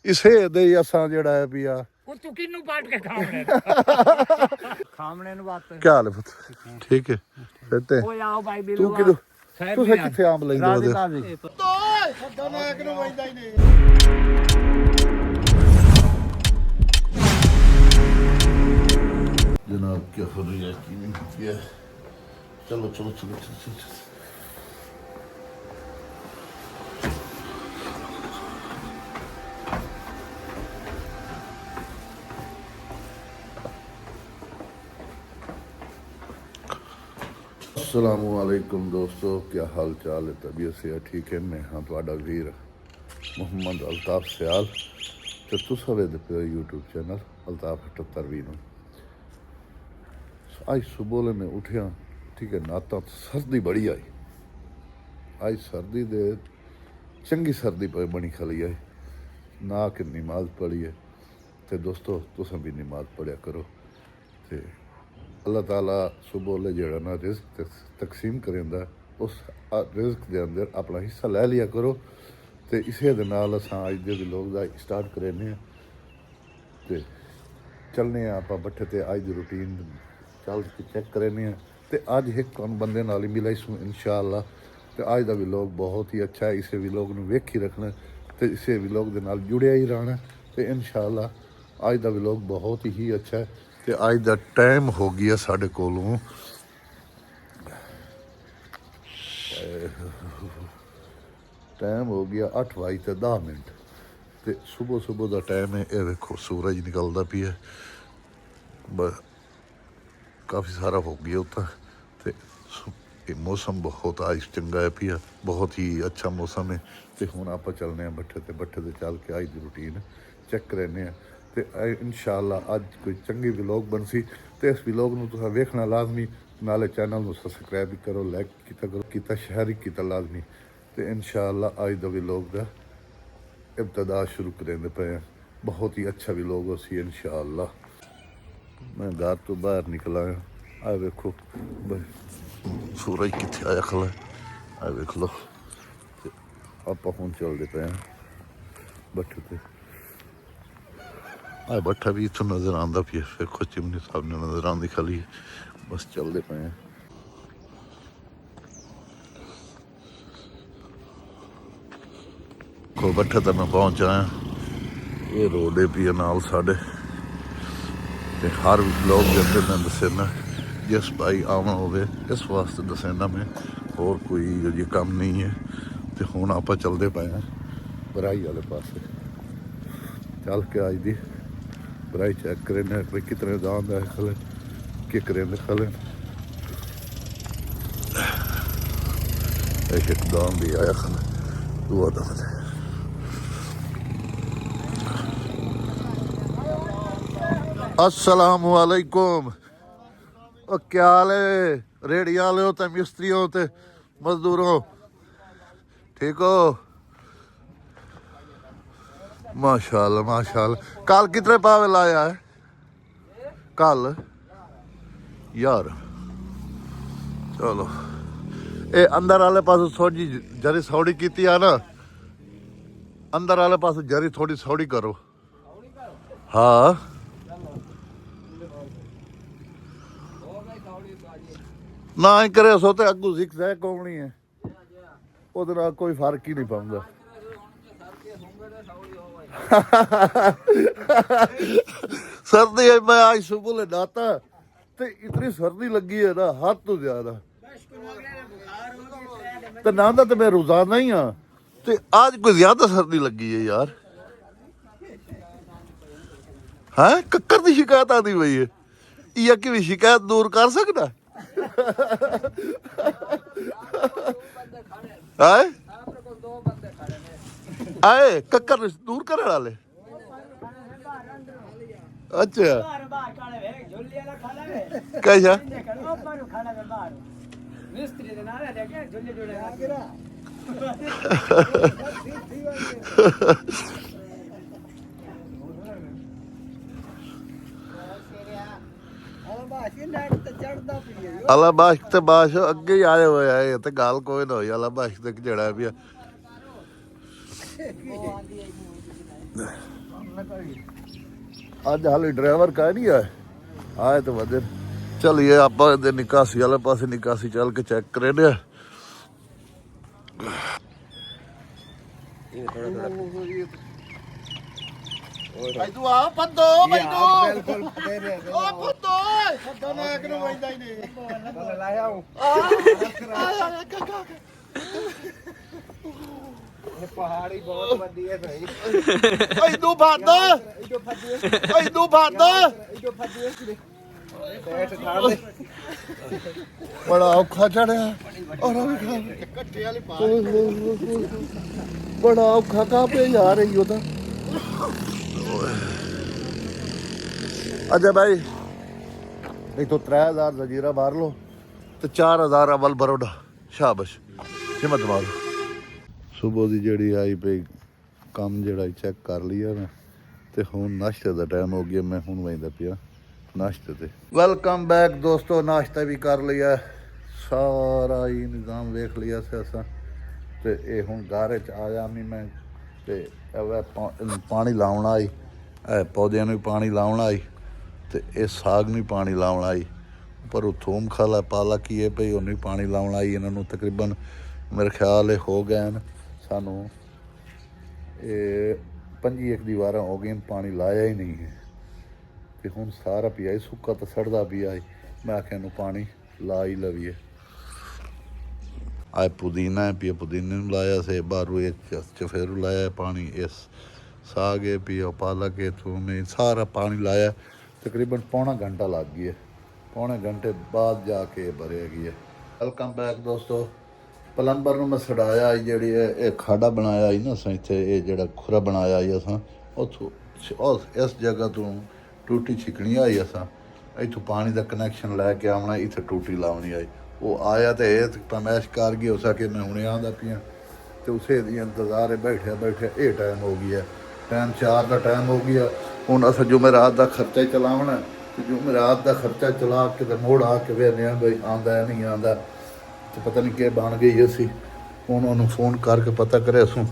ਇਸੇ ਦੇ ਹੀ ਅਸਾਂ ਜਿਹੜਾ ਹੈ ਵੀ ਆ ਤੂੰ ਕਿੰਨੂੰ ਪਾਟ ਕੇ ਖਾਮਣੇ ਨੂੰ ਬਾਤ ਕੀ ਹਾਲ ਹੈ ਪੁੱਤ ਠੀਕ ਹੈ ਫਿਰ ਤੇ ਓਏ ਆਓ ਭਾਈ ਬਿਲੂ ਤੂੰ ਕਿਦੋਂ ਤੁਸੀਂ ਕਿੱਥੇ ਆਮ ਲੈਂਦੇ ਉਹਦੇ जनाब क्या हो रही है की होती है चलो चलो चलो चलो चलो, चलो। अस्सलामुअलैकुम दोस्तों क्या हाल चाल है तबीयत से ठीक है मैं हाँ थोड़ा वीर मोहम्मद अल्ताफ सियाल तो तुस वेखदे पे यूट्यूब चैनल अल्ताफ 78 ਨੂੰ आज सुबह मैं उठिया ठीक है नाता सर्दी बड़ी आई आज सर्दी दे चंगी सर्दी पर बनी खली आई ना कि नमाज पढ़ी है तो दोस्तों तुम भी नमाज पढ़िया करो तो अल्लाह ताला सुबह जड़ा ना रिज़्क तकसीम करेंदा उस रिज़्क के अंदर अपना हिस्सा लै लिया करो तो इसे दे नाल असां अज दे लोग दा स्टार्ट करेने तो चलने आप बट्ठे ते अज दी रूटीन चल के चेक करेने तो अज एक बंदे नाल ही मिला इसमें इंशाअल्लाह तो अज का व्लॉग बहुत ही अच्छा है इसे व्लॉग नूं वेखी रखना तो इसे व्लॉग दे नाल जुड़िया ही रहना तो इंशाअल्लाह अज का व्लॉग बहुत ही अच्छा है तो अज का टाइम हो गया साढ़े कोलों टाइम हो गया 8:10 तो सुबह सुबह का टाइम है ये वेखो सूरज निकलता पी है काफ़ी सारा हो गया उतना तो मौसम बहुत आज चंगा है पिया बहुत ही अच्छा मौसम है तो हुण आप चलने बट्ठे ते चल के अज की रूटीन चेक करने तो इंशाअल्लाह अज कोई चंगी व्लॉग बनसी तो इस व्लॉग नूं तुसां वेखना लाजमी नाले चैनल नूं सबसक्राइब भी करो लाइक किया शेयर ही किया लाजमी तो इंशाअल्लाह अज का व्लॉग का इब्तदा शुरू करेंदे पे बहुत ही अच्छा व्लॉग हो सी इंशाअल्लाह मैं घर तो बाहर निकला आ वेखो सूरज कितने आया खला आ वेख लो आप हूँ चलते पे बट्ठे ते आ बट्ठा भी इतों नज़र आता पी वेखो चिमनी साहब ने नज़र आती खली बस चलते पे को बट्ठे तक मैं पहुँच आया ये रोड है पी नाल साढ़े ते हर लोग जब मैं दसेना जिस भाई आना हो इस वास्ते दसेना मैं और कोई ये काम नहीं है तो हुण आप चलते पे हैं बराई वाले पास चल के आज दी बराई चेक करें कितने दान है खले कि करें खले एक दान भी आया खले दुआ दान अस्सलाम वालेकुम क्या हाल है रेहड़ी वाले हो तो मिस्त्री हो तो मजदूरों ठीक हो माशाल्लाह माशाल्लाह कल कितने पावे लाया है कल यार चलो ये अंदर वाले पास थोड़ी जरी सौड़ी की ना अंदर वाले पास जरी थोड़ी सौड़ी करो हाँ ना ही करे सो तो अगू सिख सह कौनी है ਉਹਦੇ ਨਾਲ कोई फर्क ही नहीं पाऊंगा सर्दी है मैं आज सुबह ले नाता तो इतनी सर्दी लगी है ना हद तो ज्यादा तो नहांदा तो मैं रोजाना ही हाँ तो आज कोई ज्यादा सर्दी लगी है यार है कक्कर की शिकायत आती पई है या कि भी शिकायत दूर कर सकता आए आए कक्कर दूर करे वाले अच्छा कैसा अला बाश ते बाश अगे ही आए हुए है ते गल कोई ना हुई अला बाश ते जड़ा भी ਅੱਜ ਹਾਲੇ ਡਰਾਈਵਰ ਕਾ ਨਹੀਂ ਆਏ ਤਾਂ ਵਧੇ ਚਲੀਏ ਆਪਾਂ ਇਹਦੇ ਨਿਕਾਸੀ ਵਾਲੇ ਪਾਸੇ ਨਿਕਾਸੀ ਚੱਲ ਕੇ ਚੈੱਕ ਕਰੇ ਨੇ ਭਾਈ ਤੂੰ ਆ ਪੱਦੋ ਭਾਈ ਤੂੰ ਓ ਪੱਦੋ ਨਾ ਇੱਕ ਨੂੰ ਵੈਂਦਾ ਹੀ ਨਹੀਂ ਲਾਇਆ ਹੂੰ ਆ ਕਾਕਾ ਇਹ ਪਹਾੜੀ ਬਹੁਤ ਵੱਡੀ ਹੈ ਭਾਈ ਓਏ ਤੂੰ ਫੱਦ ਓਏ ਤੂੰ ਫੱਦ ਬੜਾ ਔਖਾ ਚੜਿਆ ਔਰ ਕੱਟੇ ਵਾਲੀ ਪਾ ਬੜਾ ਔਖਾ ਕਾ ਪੇ ਜਾ ਰਹੀ ਉਹਦਾ ਅੱਛਾ ਭਾਈ ਨਹੀਂ ਤਾਂ 3000 ਜ਼ਜੀਰਾ ਮਾਰ ਲਓ ਤੇ 4000 ਅਵਲ ਬਰੋਡਾ ਸ਼ਾਬਾਸ਼ ਹਿੰਮਤ ਮਾਰੋ ਸੁਬਹ ਦੀ ਜਿਹੜੀ ਆਈ ਪਈ ਕੰਮ ਜਿਹੜਾ ਚੈੱਕ ਕਰ ਲਿਆ ਮੈਂ ਤੇ ਹੁਣ ਨਾਸ਼ਤੇ ਦਾ ਟਾਈਮ ਹੋ ਗਿਆ ਮੈਂ ਹੁਣ ਵੈਂਦਾ ਪਿਆ ਨਾਸ਼ਤੇ ਤੇ ਵੈਲਕਮ ਬੈਕ ਦੋਸਤੋ ਨਾਸ਼ਤਾ ਵੀ ਕਰ ਲਿਆ ਸਾਰਾ ਹੀ ਨਿਜ਼ਾਮ ਵੇਖ ਲਿਆ ਸੀ ਅਸਾਂ ਤੇ ਇਹ ਹੁਣ ਘਰ 'ਚ ਆਇਆ ਨਹੀਂ ਮੈਂ ਤੇ ਪਾਣੀ ਲਾਉਣ ਆਈ ਇਹ ਪੌਦਿਆਂ ਨੂੰ ਪਾਣੀ ਲਾਉਣ ਆਈ ਤੇ ਇਹ ਸਾਗ ਨੂੰ ਪਾਣੀ ਲਾਉਣ ਆਈ ਪਰ ਉਹ ਥੋਮ ਖਾਲਾ ਪਾਲਾ ਕੀ ਹੈ ਭਈ ਉਹਨੂੰ ਪਾਣੀ ਲਾਉਣ ਆਈ ਇਹਨਾਂ ਨੂੰ ਤਕਰੀਬਨ ਮੇਰੇ ਖਿਆਲ ਇਹ ਹੋ ਗਏ ਹਨ ਸਾਨੂੰ ਇਹ 25 ਦੀਵਾਰਾਂ ਹੋ ਗਈਆਂ ਪਾਣੀ ਲਾਇਆ ਹੀ ਨਹੀਂ ਹੈ ਤੇ ਹੁਣ ਸਾਰਾ ਪਿਆ ਸੁੱਕਾ ਤਾਂ ਸੜਦਾ ਪਿਆ ਮੈਂ ਆਖਿਆ ਇਹਨੂੰ ਪਾਣੀ ਲਾ ਹੀ ਲਵੀਏ ਆਏ ਪੁਦੀਨਾ ਪਿਆ ਪੁਦੀਨੇ ਨੂੰ ਲਾਇਆ ਸੇ ਬਾਰੂ ਇਹ ਚਫੇਰੂ ਲਾਇਆ ਪਾਣੀ ਇਸ ਸਾਗ ਹੈ ਪਿਆ ਪਾਲਕ ਹੈ ਥੂਮ ਸਾਰਾ ਪਾਣੀ ਲਾਇਆ ਤਕਰੀਬਨ ਪੌਣਾ ਘੰਟਾ ਲੱਗ ਗਿਆ ਪੌਣੇ ਘੰਟੇ ਬਾਅਦ ਜਾ ਕੇ ਭਰਿਆ ਗਿਆ ਵੈਲਕਮ ਬੈਕ ਦੋਸਤੋ ਪਲੰਬਰ ਨੂੰ ਮੈਂ ਛਡਾਇਆ ਜਿਹੜੀ ਇਹ ਖਾਡਾ ਬਣਾਇਆ ਸੀ ਨਾ ਅਸਾਂ ਇੱਥੇ ਇਹ ਜਿਹੜਾ ਖੁਰਾ ਬਣਾਇਆ ਸੀ ਅਸਾਂ ਉੱਥੋਂ ਇਸ ਜਗ੍ਹਾ ਤੋਂ ਟੂਟੀ ਛਿਕਣੀ ਆਈ ਅਸਾਂ ਇੱਥੋਂ ਪਾਣੀ ਦਾ ਕਨੈਕਸ਼ਨ ਲੈ ਕੇ ਆਉਣਾ ਇੱਥੇ ਟੂਟੀ ਲਾਉਣੀ ਆਈ ਉਹ ਆਇਆ ਤੇ ਇਹ ਪਰਮੈਸ਼ ਕਰ ਗਈ ਹੋ ਸਕੇ ਮੈਂ ਹੁਣੇ ਆਉਂਦਾ ਪਿਆ ਤੇ ਉਸੇ ਦੀ ਇੰਤਜ਼ਾਰ ਬੈਠੇ ਇਹ ਟਾਈਮ ਹੋ ਗਿਆ ਟਾਈਮ 4 ਦਾ ਟਾਈਮ ਹੋ ਗਿਆ ਹੁਣ ਅਸਾਂ ਜੁਮੇਰਾਤ ਦਾ ਖਰਚਾ ਚਲਾਉਣਾ ਤੇ ਜੁਮੇਰਾਤ ਦਾ ਖਰਚਾ ਚਲਾ ਕੇ ਤੇ ਮੋੜ ਆ ਕੇ ਵੇਖਦੇ ਹਾਂ ਬਈ ਆਉਂਦਾ ਨਹੀਂ ਆਉਂਦਾ ਤੇ ਪਤਾ ਨਹੀਂ ਕੀ ਬਣ ਗਈ ਅਸੀਂ ਹੁਣ ਉਹਨੂੰ ਫੋਨ ਕਰਕੇ ਪਤਾ ਕਰੇ ਅਸੀਂ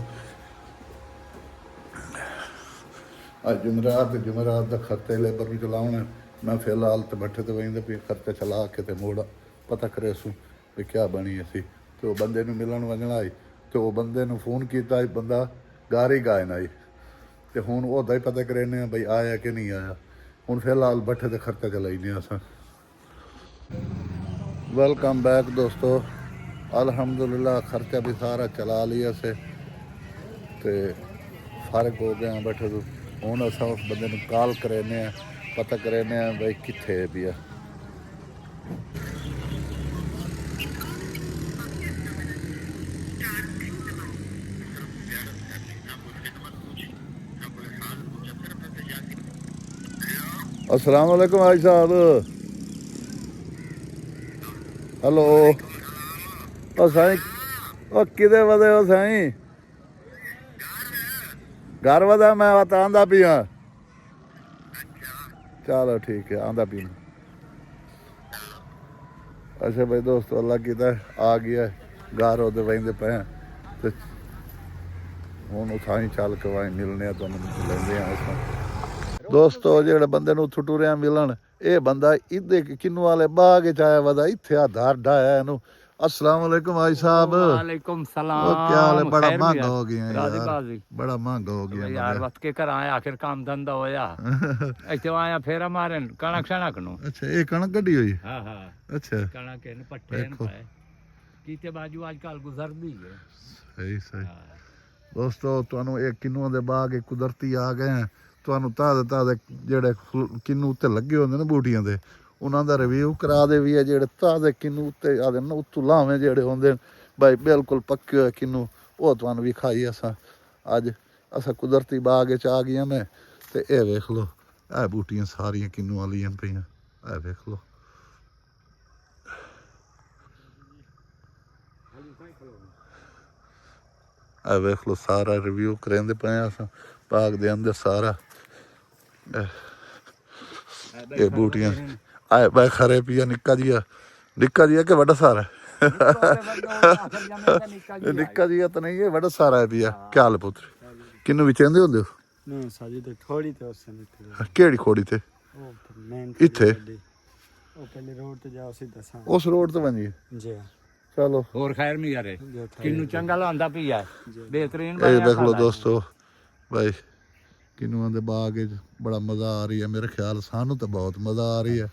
ਅੱਜ ਜੁਮੇਰਾਤ ਦਾ ਖਰਚਾ ਲੇਬਰ ਨੂੰ ਚਲਾਉਣਾ ਮੈਂ ਫਿਲਹਾਲ ਤੇ ਬੱਠੇ ਤੇ ਵੈਂਦਾ ਵੀ ਖਰਚਾ ਚਲਾ ਕੇ ਤੇ ਮੋੜ ਪਤਾ ਕਰੇ ਅਸੀਂ ਵੀ ਕੀ ਬਣੀ ਅਸੀਂ ਤੇ ਉਹ ਬੰਦੇ ਨੂੰ ਮਿਲਣ ਵਗਣਾ ਆਈ ਤੇ ਉਹ ਬੰਦੇ ਨੂੰ ਫੋਨ ਕੀਤਾ ਬੰਦਾ ਗਾਰੀ ਗਾਇਨ ਆਈ ਤੇ ਹੁਣ ਉਹਦਾ ਹੀ ਪਤਾ ਕਰੇ ਬਈ ਆਇਆ ਕਿ ਨਹੀਂ ਆਇਆ ਹੁਣ ਫਿਲਹਾਲ ਬੱਠੇ ਤੇ ਖਰਚਾ ਚਲਾਈਨੇ ਅਸਾਂ वेलकम बैक दोस्तों अल्हम्दुलिल्लाह खर्चा भी सारा चला लिया से ते फारग हो गए हैं बैठे तो हूँ अस उस बंदे नूं कॉल करेने पता करेने भाई कित्थे भी है अस्सलाम वालेकुम भाई साहब हेलो ओ साईं ओ किदे वदे हो साईं घर वदा मैं आंदा पिया चलो ठीक है आंदा पी अच्छा भाई दोस्तों अल्लाह की आ गया घर ओदे वहिंदे पे ते हुण साईं चल के वाई मिलने तो लेंदे आ दोस्तों जेड़े बंदे नूं उत्थों टुरिया मिलन ਇਹ ਬੰਦਾ ਇੱਦੇ ਕਿੰਨੂ ਵਾਲੇ ਬਾਗ ਚ ਆਇਆ ਵਦਾ ਇੱਥੇ ਆਧਾਰ ਢਾਇਆ ਇਹਨੂੰ अस्सलाम वालेकुम भाई साहब वालेकुम सलाम क्या हाल है बड़ा महंगा हो गया यार बड़ा महंगा हो गया यार वत के कर आया आखिर काम धंधा होया ऐसे आया फेरा मारन कणक शणक नु अच्छा ये कणक गड्डी हुई हां हां अच्छा कणक ने पट्टे न पाए कीते बाजू आजकल गुजरदी है सही सही दोस्तों ਤੁਹਾਨੂੰ ਇਹ ਕਿੰਨੂਆਂ ਦੇ ਬਾਗ ਇੱਕ ਕੁਦਰਤੀ ਆ ਗਏ ਆ ਤੁਹਾਨੂੰ ਤਾਜ਼ੇ ਜਿਹੜੇ ਕਿੰਨੂ ਉੱਤੇ ਲੱਗੇ ਹੁੰਦੇ ਨੇ ਬੂਟੀਆਂ ਦੇ ਉਹਨਾਂ ਦਾ ਰਿਵਿਊ ਕਰਾ ਦੇ ਵੀ ਹੈ ਜਿਹੜੇ ਤਾਜ਼ੇ ਕਿੰਨੂ ਉੱਤੇ ਆਦੇ ਨੇ ਉੱਤੋਂ ਲਾਵੇਂ ਜਿਹੜੇ ਹੁੰਦੇ ਬਾਈ ਬਿਲਕੁਲ ਪੱਕੇ ਹੋਏ ਕਿੰਨੂ ਉਹ ਤੁਹਾਨੂੰ ਵੀ ਖਾਈ ਅਸਾਂ ਅੱਜ ਅਸਾਂ ਕੁਦਰਤੀ ਬਾਗ 'ਚ ਆ ਗਈਆਂ ਮੈਂ ਤੇ ਇਹ ਵੇਖ ਲਓ ਇਹ ਬੂਟੀਆਂ ਸਾਰੀਆਂ ਕਿੰਨੂ ਵਾਲੀਆਂ ਪਈਆਂ ਇਹ ਵੇਖ ਲਓ ਇਹ ਵੇਖ ਲਓ ਸਾਰਾ ਰਿਵਿਊ ਕਰਾਂਦੇ ਪਏ ਅਸਾਂ ਬਾਗ ਦੇ ਅੰਦਰ ਸਾਰਾ ਇਹ ਬੂਟੀਆਂ ਆਏ ਬੈ ਖਰੇ ਪਿਆ ਨਿੱਕਾ ਜਿਹਾ ਕਿ ਵੱਡਾ ਸਾਰਾ ਨਿੱਕਾ ਜਿਹਾ ਤਾਂ ਨਹੀਂ ਇਹ ਵੱਡਾ ਸਾਰਾ ਪਿਆ ਕੀ ਹਾਲ ਪੁੱਤਰ ਕਿੰਨੂੰ ਵੀ ਚਾਹੁੰਦੇ ਹੁੰਦੇ ਹੋ ਨਹੀਂ ਸਾਜੀ ਤੇ ਥੋੜੀ ਤੇ ਉਸੇ ਨੇ ਕਿਹੜੀ ਖੋੜੀ ਤੇ ਉਹ ਮੇਨ ਇੱਥੇ ਉਹ ਪਹਿਲੇ ਰੋਡ ਤੇ ਜਾਓ ਸਿੱਧਾ ਸਾਂ ਉਸ ਰੋਡ ਤੇ ਬਣੀ ਜੀ ਚਲੋ ਹੋਰ ਖੈਰ ਨਹੀਂ ਕਰੇ ਕਿੰਨੂੰ ਚੰਗਾ ਲਾਉਂਦਾ ਪਿਆ ਬਿਹਤਰੀਨ ਇਹ ਬਣਿਆ ਦੇਖ ਲਓ ਸਾਡਾ। ਦੋਸਤੋ ਭਾਈ ਕਿਨੂਆਂ ਦੇ ਬਾਗ ਵਿੱਚ ਬੜਾ ਮਜ਼ਾ ਆ ਰਹੀ ਹੈ ਮੇਰੇ ਖਿਆਲ ਸਾਨੂੰ ਤਾਂ ਬਹੁਤ ਮਜ਼ਾ ਆ ਰਹੀ ਹੈ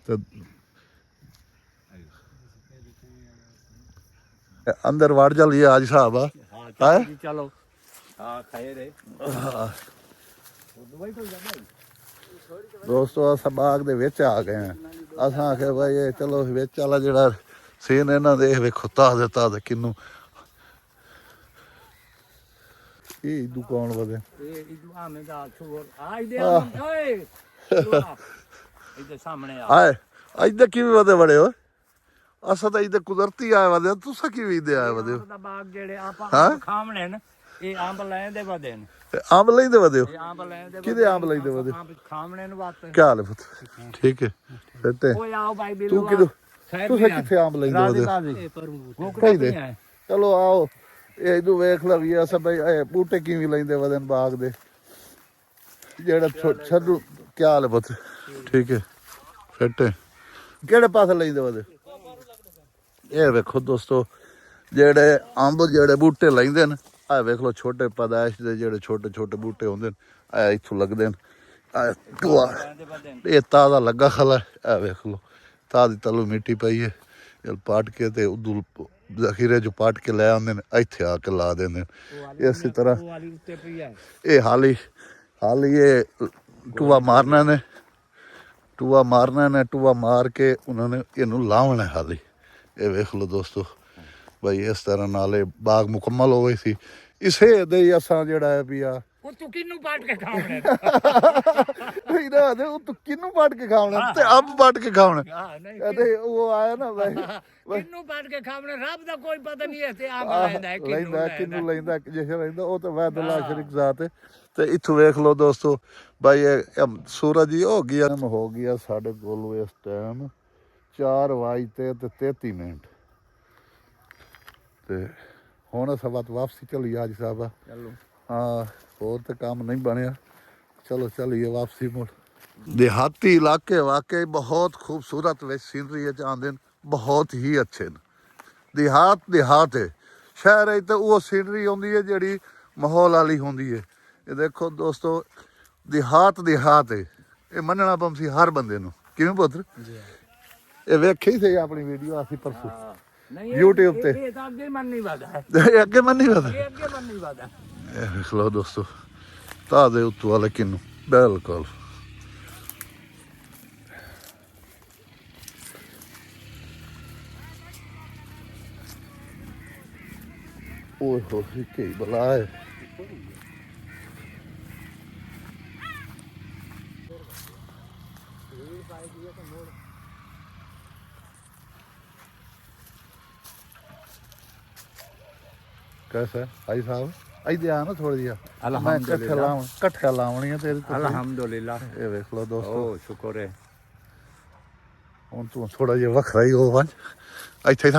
ਤੇ ਅੰਦਰ ਵੜ ਚੱਲੀਏ ਅੱਜ ਸਾਹਿਬ ਆ ਹਾਂ ਚੱਲ ਜੀ, ਚਲੋ ਹਾਂ ਖੈਰ ਹੈ ਦੋਸਤੋ ਅਸਾਂ ਬਾਗ ਦੇ ਵਿੱਚ ਆ ਗਏ ਆ ਅਸਾਂ ਆਖਿਆ ਭਾਈ ਇਹ ਚਲੋ ਵਿੱਚ ਵਾਲਾ ਜਿਹੜਾ ਸੀਨ ਇਹਨਾਂ ਦੇ ਇਹ ਵੇਖੋ ਤਾਜ਼ ਤੇ ਕਿੰਨੂ ਇਹ ਦੁਕਾਨ ਵਦੇ ਇਹ ਇਦੂ ਆਵੇਂ ਦਾ ਛੋਰ ਆ ਇਹਦੇ ਓਏ ਇਹਦੇ ਸਾਹਮਣੇ ਆ ਆਏ ਇੱਧਰ ਕਿਵੇਂ ਵਦੇ ਬੜੇ ਹੋ ਅਸਾਂ ਤਾਂ ਇੱਧਰ ਕੁਦਰਤੀ ਆਏ ਵਦੇ ਤੁਸੀਂ ਕਿਵੇਂ ਦੇ ਆਏ ਵਦੇ ਦਾ ਬਾਗ ਜਿਹੜੇ ਆਪਾਂ ਖਾਵਣੇ ਨੇ ਇਹ ਅੰਬ ਲੈਣ ਦੇ ਵਦੇ ਨੇ ਤੇ ਅੰਬ ਲੈਂਦੇ ਵਦੇ ਹੋ ਇਹ ਅੰਬ ਲੈਣ ਦੇ ਕਿਹਦੇ ਅੰਬ ਲੈਂਦੇ ਵਦੇ ਅੰਬ ਖਾਵਣੇ ਨੂੰ ਵਾਸਤੇ ਕੀ ਹਾਲ ਹੈ ਪੁੱਤ ਠੀਕ ਹੈ ਫਿਰ ਤੇ ਓਏ ਆਓ ਬਾਈ ਤੂੰ ਬਿਲੂ ਕਿਦੋਂ ਖੈਰ ਤੁਸੀਂ ਕਿੱਥੇ ਅੰਬ ਲੈਂਦੇ ਵਦੇ ਕਹਿੰਦੇ ਚਲੋ ਆਓ ਇਹ ਇਹਨੂੰ ਵੇਖ ਲਈਏ ਅਸਾਂ ਬਈ ਇਹ ਬੂਟੇ ਕਿਵੇਂ ਲੈਂਦੇ ਵਦੇ ਨੇ ਬਾਗ ਦੇ ਜਿਹੜਾ ਛੱਡੂ ਕੀ ਹਾਲ ਹੈ ਪੁੱਤ ਠੀਕ ਹੈ ਫਿੱਟ ਹੈ ਕਿਹੜੇ ਪਾਸੇ ਲੈਂਦੇ ਵਦੇ ਇਹ ਵੇਖੋ ਦੋਸਤੋ ਜਿਹੜੇ ਅੰਬ ਜਿਹੜੇ ਬੂਟੇ ਲੈਂਦੇ ਨੇ ਆ ਵੇਖ ਲਓ ਛੋਟੇ ਪਦਾਇਸ਼ ਦੇ ਜਿਹੜੇ ਛੋਟੇ ਛੋਟੇ ਬੂਟੇ ਹੁੰਦੇ ਨੇ ਆ ਇੱਥੋਂ ਲੱਗਦੇ ਨੇ ਇਹ ਤਾਜ਼ਾ ਲੱਗਾ ਖਲਾ ਆ ਵੇਖ ਲਓ ਤਾਜ਼ੀ ਤਲੂ ਮਿੱਟੀ ਪਈ ਹੈ ਇਹ ਪਾਟ ਕੇ ਤੇ ਉਦੋਂ ਜ਼ਖੀਰੇ ਚ ਪਾਟ ਕੇ ਲੈ ਆਉਂਦੇ ਨੇ ਇੱਥੇ ਆ ਕੇ ਲਾ ਦਿੰਦੇ ਨੇ ਇਸੇ ਤਰ੍ਹਾਂ ਇਹ ਹਾਲੀ ਇਹ ਟੂਆ ਮਾਰਨਾ ਨੇ ਟੂਆ ਮਾਰ ਕੇ ਉਹਨਾਂ ਨੇ ਇਹਨੂੰ ਲਾਉਣਾ ਹਾਲੀ ਇਹ ਵੇਖ ਲਓ ਦੋਸਤੋ ਭਾਈ ਇਸ ਤਰ੍ਹਾਂ ਨਾਲੇ ਬਾਗ ਮੁਕੰਮਲ ਹੋ ਗਈ ਸੀ ਇਸੇ ਦੇ ਹੀ ਅਸਾਂ ਜਿਹੜਾ ਹੈ ਵੀ ਆ ਉਹ ਤੂੰ ਕਿੰਨੂੰ ਪਾਟ ਕੇ ਖਾਵਣੇ ਇਹਦਾ ਦੇ ਉਹ ਤੂੰ ਕਿਹਨੂੰ ਪਾਟ ਕੇ ਖਾਵਣਾ ਤੇ ਅੰਬ ਪਾਟ ਕੇ ਖਾਵਣਾ ਹਾਂ ਨਹੀਂ ਤੇ ਉਹ ਆਇਆ ਨਾ ਭਾਈ ਕਿੰਨੂੰ ਪਾਟ ਕੇ ਖਾਵਣੇ ਰੱਬ ਦਾ ਕੋਈ ਪਤਾ ਨਹੀਂ ਹੈ ਤੇ ਅੰਬ ਲੈਂਦਾ ਹੈ ਲੈਂਦਾ ਕਿਹਨੂੰ ਲੈਂਦਾ ਜਿਹ ਲੈਂਦਾ ਉਹ ਤਾਂ ਵੈਦੁੱਲਾ ਸ਼ਰੀਕ ਜ਼ਾਤ ਹੈ ਤੇ ਇੱਥੋਂ ਵੇਖ ਲਓ ਦੋਸਤੋ ਭਾਈ ਇਹ ਸੂਰਜ ਹੀ ਹੋ ਗਿਆ ਸਾਡੇ ਕੋਲ ਇਸ ਟਾਈਮ 4:33 ਤੇ ਹੁਣ ਅਸਾਂ ਵਾਪਸੀ ਚੱਲੀ ਅੱਜ ਸਾਹਿਬ ਚਲੋ ਹਾਂ ਹੋਰ ਤਾਂ ਕੰਮ ਨਹੀਂ ਬਣਿਆ ਚਲੋ ਚੱਲੀਏ ਵਾਪਸੀ ਮੁੜ ਦਿਹਾਤੀ ਇਲਾਕੇ ਵਾਕਈ ਬਹੁਤ ਖੂਬਸੂਰਤ ਵਿੱਚ ਸੀਨਰੀ ਚ ਆਉਂਦੇ ਨੇ ਬਹੁਤ ਹੀ ਅੱਛੇ ਨੇ ਦਿਹਾਤ ਹੈ ਸ਼ਹਿਰ ਹੈ ਤਾਂ ਉਹ ਸੀਨਰੀ ਆਉਂਦੀ ਹੈ ਜਿਹੜੀ ਮਾਹੌਲ ਵਾਲੀ ਹੁੰਦੀ ਹੈ ਇਹ ਦੇਖੋ ਦੋਸਤੋ ਦਿਹਾਤ ਹੈ ਇਹ ਮੰਨਣਾ ਪੰਸੀ ਹਰ ਬੰਦੇ ਨੂੰ ਕਿਵੇਂ ਪੁੱਤਰ ਇਹ ਵੇਖੀ ਸੀ ਆਪਣੀ ਵੀਡੀਓ ਆਸੀ ਪਰਸੋਂ ਨਹੀਂ YouTube ਤੇ ਇਹ ਤਾਂ ਅੱਗੇ ਮਨ ਨਹੀਂ ਵਾਦਾ ਇਹ ਅੱਗੇ ਮਨ ਨਹੀਂ ਵਦਾ ਇਹ ਅੱਗੇ ਮਨ ਨਹੀਂ ਵਾਦਾ ਇਹ ਵੇਖ ਲਓ ਦੋਸਤੋ ਤਾਜ਼ੇ ਉੱਤੋਂ ਵਾਲੇ ਕਿੰਨੂ ਬਿਲਕੁਲ ਓਏ ਹੋਏ ਕੀ ਬਲਾ ਹੈ कैसा भाई साहब इधर आ ना थोड़ी जिहा कट्ठा लावनियां तेरे को अल्हम्दुलिल्लाह ये देख लो दोस्तों ओ शुक्र है ਹੁਣ ਤੂੰ ਥੋੜਾ ਜਿਹਾ ਵੱਖਰਾ ਹੀ ਹੋ ਵੰਜ ਇੱਥੇ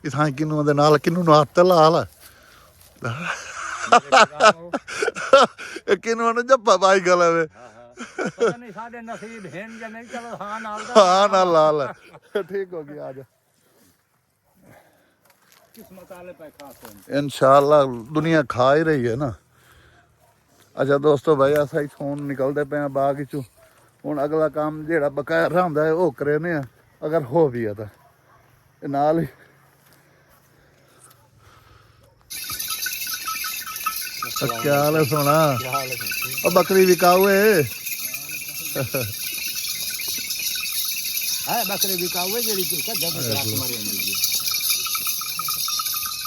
ਥਾਂ ਕਿੰਨੂ ਦੇ ਨਾਲ ਕਿੰਨੂ ਨੂੰ ਹੱਥ ਲਾ ਲਾ ਇਹ ਕਿੰਨੂ ਨੂੰ ਜੱਪਾ ਬਾਈ ਗਲਾ ਵੇ ਪਤਾ ਨਹੀਂ ਸਾਡੇ ਨਸੀਬ ਹਨ ਜਾਂ ਨਹੀਂ ਚਲੋ ਹਾਂ ਨਾਲ ਲਾ ਲਾ ਠੀਕ ਹੋ ਗਿਆ ਆ ਜਾ किस्मत वाले पे खाते हैं इंशाल्लाह दुनिया खा ही रही है ना अच्छा दोस्तों भाई असा इथों निकलते पे बाग चो ਹੁਣ ਅਗਲਾ ਕੰਮ ਜਿਹੜਾ ਬਕਾਇਆ ਹੁੰਦਾ ਹੈ ਉਹ ਕਰੇ ਨੇ ਅਗਰ ਹੋ ਵੀ ਆ ਤਾਂ ਇਹ ਨਾਲ ਹੀ ਕੀ ਹਾਲ ਹੈ ਸੋਣਾ ਉਹ ਬੱਕਰੀ ਵਿਕਾਊ ਏ ਹੈ ਬੱਕਰੀ ਵਿਕਾਊ ਜਿਹੜੀ ਕਿ ਕੱਢਾ ਤੇ ਰਾਤ ਮਾਰੀ ਜਾਂਦੀ ਹੈ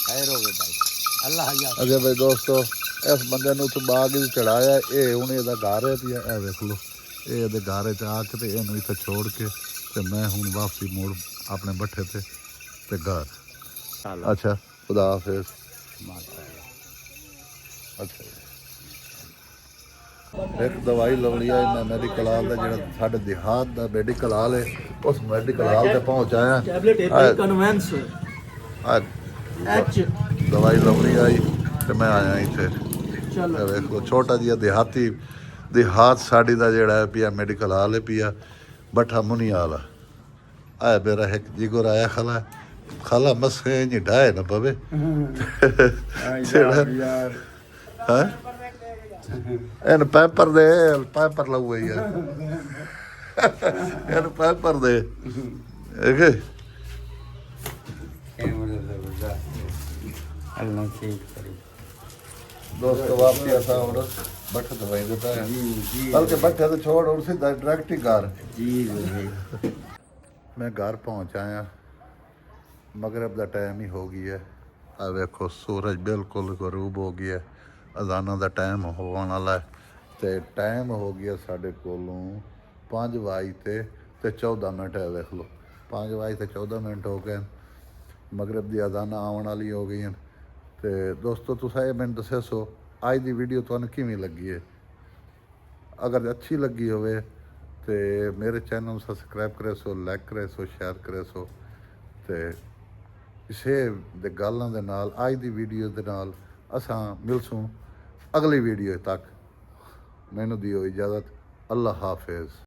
ਖੈਰ ਹੋਵੇ ਭਾਈ ਅੱਲਾਹ ਯਾਰ ਅਜੇ ਭਾਈ ਦੋਸਤੋ ਇਸ ਬੰਦੇ ਨੂੰ ਤੋਂ ਬਾਗ ਵਿੱਚ ਚੜਾਇਆ ਇਹ ਹੁਣ ਇਹਦਾ ਘਰ ਹੈ ਤੇ ਇਹ ਵੇਖ ਲਓ ਇਹ ਇਹਦੇ ਘਰ 'ਚ ਆ ਕੇ ਤੇ ਇਹਨੂੰ ਇੱਥੇ ਛੋੜ ਕੇ ਤੇ ਮੈਂ ਹੁਣ ਵਾਪਸੀ ਮੋੜ ਆਪਣੇ ਬੱਠੇ ਤੇ ਘਰ ਅੱਛਾ ਖੁਦਾ ਹਾਫਿਜ਼ ਅੱਛਾ ਇੱਕ ਦਵਾਈ ਲਵਲੀ ਆ ਇਹਨਾਂ ਮੈਡੀਕਲ ਹਾਲ ਦਾ ਜਿਹੜਾ ਸਾਡੇ ਦਿਹਾਤ ਦਾ ਮੈਡੀਕਲ ਹਾਲ ਹੈ ਉਸ ਮੈਡੀਕਲ ਹਾਲ ਤੇ ਪਹੁੰਚਾਇਆ ਟੈਬਲੇਟ ਕਨਵੈਂਸ ਦਵਾਈ ਲਵਲੀ ਆਈ ਤੇ ਮੈਂ ਆਇਆ ਇੱਥੇ ਇਹ ਵੇਖੋ ਛੋਟਾ ਜਿਹਾ ਦਿਹਾਤ ਸਾਡੀ ਦਾ ਜਿਹੜਾ ਹੈ ਪਿਆ ਮੈਡੀਕਲ ਹਾਲ ਹੈ ਪਿਆ ਬੱਠਾ ਮੁਨੀ ਵਾਲਾ ਆਇਆ ਮੇਰਾ ਇੱਕ ਜਿਗਰ ਆਇਆ ਖਾਲਾ ਮਸੇ ਨਹੀਂ ਢਾਏ ਨਾ ਪਵੇ ਯਾਰ ਹਾਂ ਇਹਨੂੰ ਪੈਪਰ ਲਾਉ ਯਾਰ ਇਹਨੂੰ ਪੈਪਰ ਦੇ ਇਹ ਕੈਮਰੇ ਦਾ ਬਜ਼ਾ ਅੱਲਾ ਠੀਕ ਕਰੇ दोस्तों वापसी ऐसा और बट दवाई देता है बल्कि बट्ठे तो छोड़ और सीधा डायरेक्ट ही घर ਜੀ मैं घर पहुंच आया मगरब ਦਾ ਟਾਈਮ ਹੀ ਹੋ ਗਿਆ ਆ ਵੇਖੋ ਸੂਰਜ ਬਿਲਕੁਲ ਗਰੂਬ ਹੋ ਗਿਆ ਅਜ਼ਾਨਾਂ ਦਾ ਟਾਈਮ ਹੋਣ ਵਾਲਾ ਤੇ ਟਾਈਮ ਹੋ ਗਿਆ ਸਾਡੇ ਕੋਲੋਂ 5 ਵਜੇ ਤੇ 14 ਮਿੰਟ ਹੈ ਵੇਖ ਲਓ 5 ਵਜੇ ਤੇ 14 ਮਿੰਟ ਹੋ ਗਏ ਮਗਰਬ ਦੀ ਅਜ਼ਾਨਾਂ ਆਉਣ ਵਾਲੀ ਹੋ ਗਈਆਂ ਤੇ ਦੋਸਤੋ ਤੁਸੀਂ ਇਹ ਮੈਨੂੰ ਦੱਸਿਓ ਸੋ ਅੱਜ ਦੀ ਵੀਡੀਓ ਤੁਹਾਨੂੰ ਕਿਵੇਂ ਲੱਗੀ ਹੈ ਅਗਰ ਅੱਛੀ ਲੱਗੀ ਹੋਵੇ ਤੇ ਮੇਰੇ ਚੈਨਲ ਨੂੰ ਸਬਸਕ੍ਰਾਈਬ ਕਰੇ ਸੋ ਲਾਈਕ ਕਰੇ ਸੋ ਸ਼ੇਅਰ ਕਰੇ ਸੋ ਤੇ ਇਸੇ ਦੇ ਗੱਲਾਂ ਦੇ ਨਾਲ ਅੱਜ ਦੀ ਵੀਡੀਓ ਦੇ ਨਾਲ ਅਸਾਂ ਮਿਲਸੂ ਅਗਲੀ ਵੀਡੀਓ ਤੱਕ ਮੈਨੂੰ ਦਿਓ ਇਜਾਜ਼ਤ ਅੱਲਾ ਹਾਫਿਜ਼